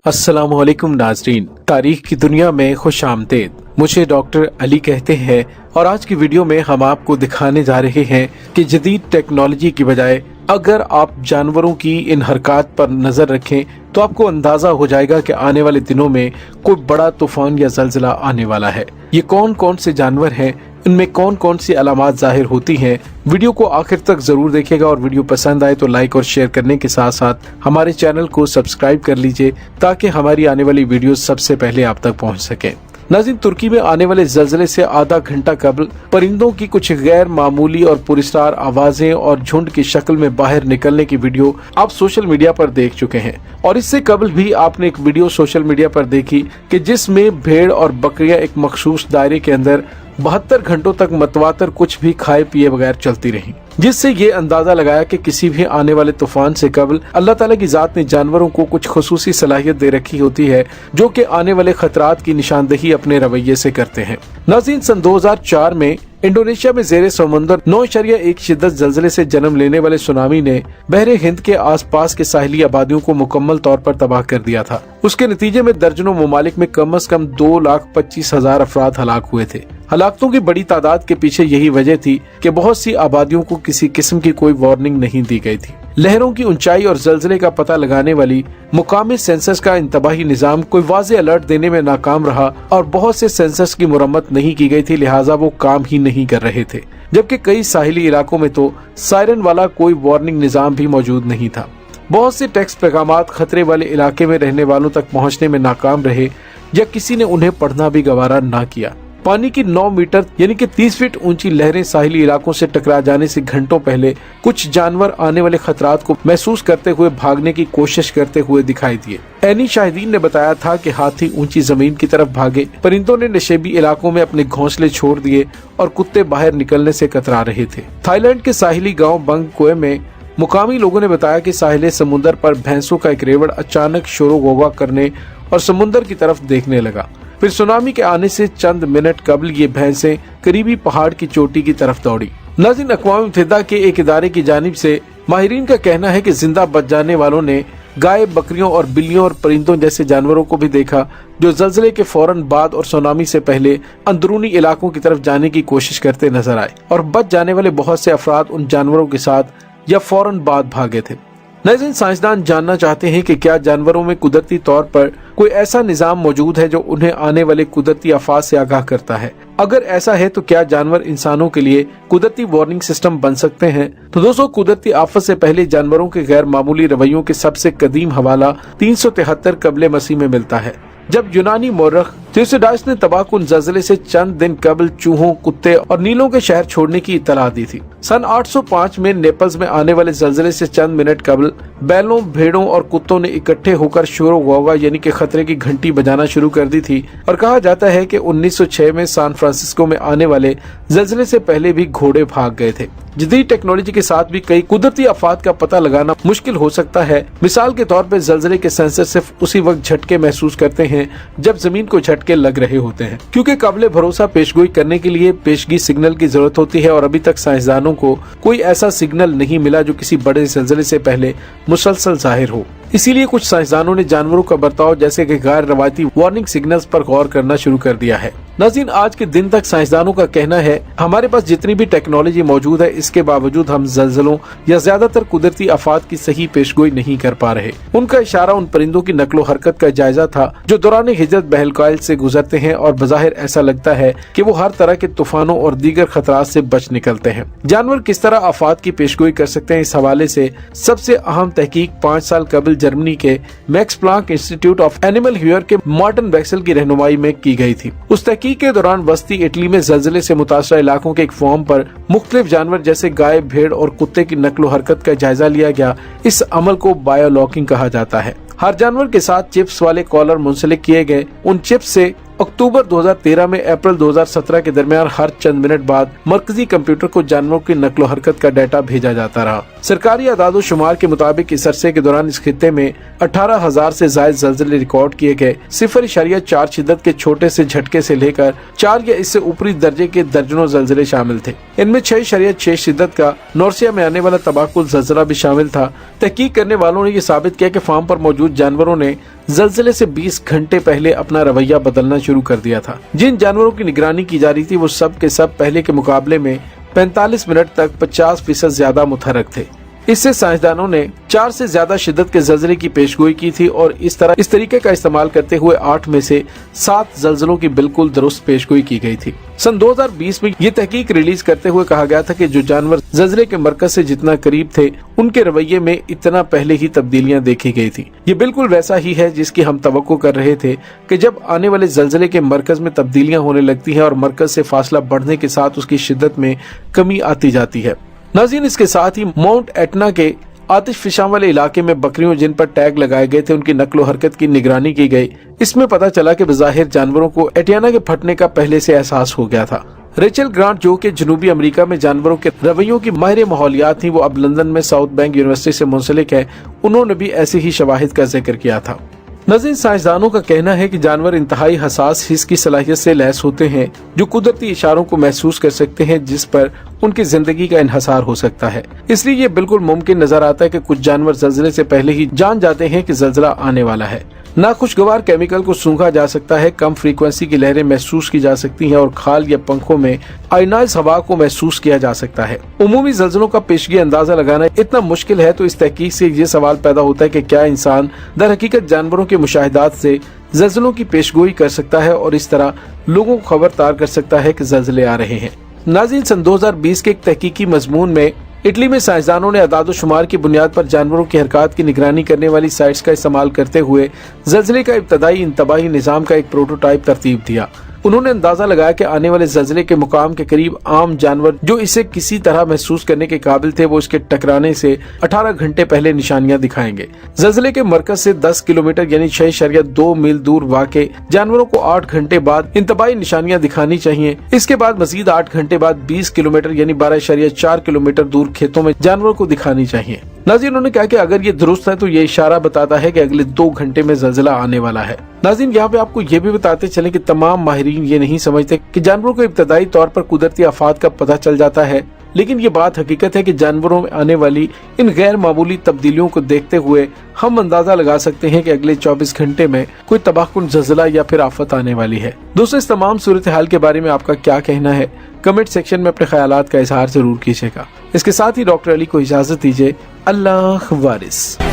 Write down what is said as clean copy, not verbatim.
अस्सलाम वालेकुम नाजरीन, तारीख की दुनिया में खुश आमदेद। मुझे डॉक्टर अली कहते हैं और आज की वीडियो में हम आपको दिखाने जा रहे हैं कि जदीद टेक्नोलॉजी की बजाय अगर आप जानवरों की इन हरकत पर नजर रखें तो आपको अंदाजा हो जाएगा कि आने वाले दिनों में कोई बड़ा तूफान या ज़लज़ला आने वाला है। ये कौन कौन से जानवर हैं, इनमें कौन कौन सी अलामात जाहिर होती हैं। वीडियो को आखिर तक जरूर देखिएगा और वीडियो पसंद आए तो लाइक और शेयर करने के साथ साथ हमारे चैनल को सब्सक्राइब कर लीजिए ताकि हमारी आने वाली वीडियो सबसे पहले आप तक पहुंच सके। नाज़रीन, तुर्की में आने वाले ज़लज़ले से आधा घंटा कबल परिंदों की कुछ गैर मामूली और पुरस्कार आवाजें और झुंड की शक्ल में बाहर निकलने की वीडियो आप सोशल मीडिया पर देख चुके हैं। और इससे कबल भी आपने एक वीडियो सोशल मीडिया पर देखी कि जिसमें भेड़ और बकरियां एक मखसूस दायरे के अंदर 72 घंटों तक मतवातर कुछ भी खाए पिए बगैर चलती रहीं, जिससे ये अंदाजा लगाया कि किसी भी आने वाले तूफान से कबल अल्लाह ताला की जात ने जानवरों को कुछ खुसूसी सलाहियत दे रखी होती है जो कि आने वाले खतरात की निशानदही अपने रवैये से करते हैं। नाज़रीन, सन 2004 में इंडोनेशिया में जेरे समुंदर 9.1 शिद्दत ज़लज़ले से जन्म लेने वाले सुनामी ने बहरे हिंद के आसपास के साहिली आबादियों को मुकम्मल तौर पर तबाह कर दिया था। उसके नतीजे में दर्जनों ममालिक में कम से कम 2,25,000 अफराद हलाक हुए थे। हलाकतों की बड़ी तादाद के पीछे यही वजह थी कि बहुत सी आबादियों को किसी किस्म की कोई वार्निंग नहीं दी गई थी। लहरों की ऊंचाई और ज़लज़ले का पता लगाने वाली मुकामी सेंसर्स का इंतबाही निजाम कोई वाज़े अलर्ट देने में नाकाम रहा और बहुत से सेंसर्स की मुरम्मत नहीं की गई थी, लिहाजा वो काम ही नहीं कर रहे थे। जबकि कई साहिली इलाकों में तो सायरन वाला कोई वार्निंग निजाम भी मौजूद नहीं था। बहुत से टेक्स्ट पैगामात खतरे वाले इलाके में रहने वालों तक पहुंचने में नाकाम रहे या किसी ने उन्हें पढ़ना भी गवारा ना किया। पानी की 9 मीटर यानी कि 30 फीट ऊंची लहरें साहिली इलाकों से टकरा जाने से घंटों पहले कुछ जानवर आने वाले खतरात को महसूस करते हुए भागने की कोशिश करते हुए दिखाई दिए। ऐनी शाहिदीन ने बताया था कि हाथी ऊंची जमीन की तरफ भागे, परिंदों ने नशेबी इलाकों में अपने घोंसले छोड़ दिए और कुत्ते बाहर निकलने से कतरा रहे थे। थाईलैंड के साहिली गाँव बंगकोए में मुकामी लोगों ने बताया कि साहिल समुद्र पर भैंसों का एक रेवड़ अचानक शोरो गोगा करने और समुद्र की तरफ देखने लगा। फिर सुनामी के आने से चंद मिनट कबल ये भैंसें करीबी पहाड़ की चोटी की तरफ दौड़ी। नाज़रीन, अक़वाम मुत्तहिदा के एक इदारे की जानिब से माहिरीन का कहना है कि जिंदा बच जाने वालों ने गाय, बकरियों और बिल्लियों और परिंदों जैसे जानवरों को भी देखा जो ज़लज़ले के फौरन बाद और सुनामी से पहले अंदरूनी इलाकों की तरफ जाने की कोशिश करते नजर आए और बच जाने वाले बहुत से अफराद उन जानवरों के साथ या फौरन बाद भागे थे। नाज़रीन, साइंसदान जानना चाहते हैं कि क्या जानवरों में कुदरती तौर पर कोई ऐसा निजाम मौजूद है जो उन्हें आने वाले कुदरती आफात से आगाह करता है। अगर ऐसा है तो क्या जानवर इंसानों के लिए कुदरती वार्निंग सिस्टम बन सकते हैं। तो दोस्तों, कुदरती आफत से पहले जानवरों के गैर मामूली रवैयों के सबसे कदीम हवाला 373 कबले मसीह में मिलता है, जब यूनानी मौरख थियोडाइस ने तबाहकुन ज़लज़ले से चंद दिन कबल चूहों, कुत्ते और नीलों के शहर छोड़ने की इत्तला दी थी। सन 805 में नेपल्स में आने वाले ज़लज़ले से चंद मिनट कबल बैलों, भेड़ों और कुत्तों ने इकट्ठे होकर शोरो गौगा यानी कि खतरे की घंटी बजाना शुरू कर दी थी और कहा जाता है कि 1906 में सैन फ्रांसिस्को में आने वाले ज़लज़ले से पहले भी घोड़े भाग गए थे। जदीद टेक्नोलॉजी के साथ भी कई कुदरती आफात का पता लगाना मुश्किल हो सकता है। मिसाल के तौर पर ज़लज़ले के सेंसर सिर्फ उसी वक्त झटके महसूस करते हैं जब जमीन को झटके लग रहे होते हैं, क्योंकि काबिल भरोसा पेशगोई करने के लिए पेशगी सिग्नल की जरूरत होती है और अभी तक साइंसदानों को कोई ऐसा सिग्नल नहीं मिला जो किसी बड़े ज़लज़ले से पहले मुसलसल जाहिर हो। इसीलिए कुछ साइंसदानों ने जानवरों का बर्ताव जैसे कि गैर रवायती वार्निंग सिग्नल्स पर गौर करना शुरू कर दिया है। नाज़रीन, आज के दिन तक साइंसदानों का कहना है हमारे पास जितनी भी टेक्नोलॉजी मौजूद है, इसके बावजूद हम ज़लज़लों या ज्यादातर कुदरती आफात की सही पेशगोई नहीं कर पा रहे। उनका इशारा उन परिंदों की नकलो हरकत का जायजा था जो दौरान हिजरत बहलकाइल से गुजरते हैं और बज़ाहिर ऐसा लगता है कि वो हर तरह के तूफानों और दीगर खतरात से बच निकलते हैं। जानवर किस तरह आफात की पेशगोई कर सकते हैं, इस हवाले से सबसे अहम तहकीक 5 साल कबल जर्मनी के Max Planck Institute of Animal ह्यूर के मार्टिन वेक्सेल की रहनुमाई में की गई थी। उस तहकीक के दौरान वस्ती इटली में ज़लज़ले से मुतासरा इलाकों के एक फॉर्म पर मुख्तलिफ जानवर जैसे गाय, भेड़ और कुत्ते की नकलो हरकत का जायजा लिया गया। इस अमल को बायोलॉकिंग कहा जाता है। हर जानवर के साथ चिप्स वाले कॉलर मुंसलिक किए गए। उन चिप्स से अक्टूबर 2013 में अप्रैल 2017 के दरमियान हर चंद मिनट बाद मरकजी कंप्यूटर को जानवरों की नकलो हरकत का डाटा भेजा जाता रहा। सरकारी आदादो शुमार के मुताबिक इस अरसे के दौरान इस खित्ते में 18,000 से ज्यादा ज़लज़ले रिकॉर्ड किए गए। 0.4 शिद्दत के छोटे से झटके से लेकर 4 या इससे ऊपरी दर्जे के दर्जनों ज़लज़ले शामिल थे। इनमें 6.6 शिद्दत का नॉर्सिया में आने वाला तबाकुल ज़लज़ला भी शामिल था। तहकीक करने वालों ने ये साबित किया कि फार्म पर मौजूद जानवरों ने ज़लज़ले से 20 घंटे पहले अपना रवैया बदलना शुरू कर दिया था। जिन जानवरों की निगरानी की जा रही थी वो सब के सब पहले के मुकाबले में 45 मिनट तक 50% ज्यादा मुतहरक थे। इससे साइंसदानों ने 4 से ज्यादा शिद्दत के ज़लज़ले की पेशगोई की थी और इस तरीके का इस्तेमाल करते हुए 8 में से 7 ज़लज़लों की बिल्कुल दुरुस्त पेशगोई की गई थी। सन 2020 में ये तहकीक रिलीज करते हुए कहा गया था कि जो जानवर ज़लज़ले के मरकज से जितना करीब थे उनके रवैये में इतना पहले ही तब्दीलियां देखी गई थी। ये बिल्कुल वैसा ही है जिसकी हम तवक्को कर रहे थे कि जब आने वाले ज़लज़ले के मरकज में तब्दीलियां होने लगती हैं और मरकज से फासला बढ़ने के साथ उसकी शिद्दत में कमी आती जाती है। नाज़रीन, इसके साथ ही माउंट एटना के आतिश फिशां वाले इलाके में बकरियों जिन पर टैग लगाए गए थे उनकी नकलो हरकत की निगरानी की गई। इसमें पता चला कि बज़ाहिर जानवरों को एटियाना के फटने का पहले से एहसास हो गया था। रेचल ग्रांट, जो कि जनूबी अमेरिका में जानवरों के रवैयों की माहिर माहौलियात थी, वो अब लंदन में साउथ बैंक यूनिवर्सिटी से मुंसलिक है। उन्होंने भी ऐसे ही शवाहिद का जिक्र किया था। नाज़रीन, साइंसदानों का कहना है कि जानवर इंतहाई हसास हिस्स की सलाहियत से लैस होते हैं जो कुदरती इशारों को महसूस कर सकते हैं जिस पर उनकी जिंदगी का इन्हसार हो सकता है। इसलिए ये बिल्कुल मुमकिन नजर आता है कि कुछ जानवर ज़लज़ले से पहले ही जान जाते हैं कि ज़लज़ला आने वाला है। नाखुशगवार केमिकल को सूंघा जा सकता है, कम फ्रीक्वेंसी की लहरें महसूस की जा सकती हैं और खाल या पंखों में आयनाइज हवा को महसूस किया जा सकता है। उमूमी ज़लज़लों का पेशगी अंदाजा लगाना इतना मुश्किल है तो इस तहकीक से ये सवाल पैदा होता है कि क्या इंसान दर हकीकत जानवरों के मुशाहिदात से ज़लज़लों की पेशगोई कर सकता है और इस तरह लोगों को खबरदार कर सकता है कि ज़लज़ले आ रहे हैं। नाज़रीन, सन 2020 के एक तहकीकी मजमून में इटली में साइंसदानों ने अदादो शुमार की बुनियाद पर जानवरों की हरकत की निगरानी करने वाली साइट्स का इस्तेमाल करते हुए ज़लज़ले का इब्तदाई इंतबाही निज़ाम का एक प्रोटोटाइप तरतीब दिया। उन्होंने अंदाजा लगाया कि आने वाले ज़लज़ले के मुकाम के करीब आम जानवर जो इसे किसी तरह महसूस करने के काबिल थे वो इसके टकराने से 18 घंटे पहले निशानियां दिखाएंगे। ज़लज़ले के मरकज से 10 किलोमीटर यानी 6.2 मील दूर वाक़े जानवरों को 8 घंटे बाद इंतबाही निशानियां दिखानी चाहिए। इसके बाद मजीद 8 घंटे बाद 20 किलोमीटर यानी 12.4 किलोमीटर दूर खेतों में जानवरों को दिखानी चाहिए। नाज़रीन, उन्होंने कहा कि अगर ये दुरुस्त है तो ये इशारा बताता है कि अगले 2 घंटे में ज़लज़ला आने वाला है। नाज़रीन, यहाँ पे आपको ये भी बताते चले कि तमाम माहिरीन ये नहीं समझते कि जानवरों को इब्तदाई तौर पर कुदरती आफात का पता चल जाता है, लेकिन ये बात हकीकत है कि जानवरों में आने वाली इन गैर मामूली तब्दीलियों को देखते हुए हम अंदाजा लगा सकते हैं कि अगले 24 घंटे में कोई तबाहकुन ज़लज़ला या फिर आफत आने वाली है। दोस्तों, इस तमाम सूरत हाल के बारे में आपका क्या कहना है? कमेंट सेक्शन में अपने ख्यालात का इजहार जरूर कीजिएगा। इसके साथ ही डॉक्टर अली को इजाजत दीजिए। अल्लाह वारिस।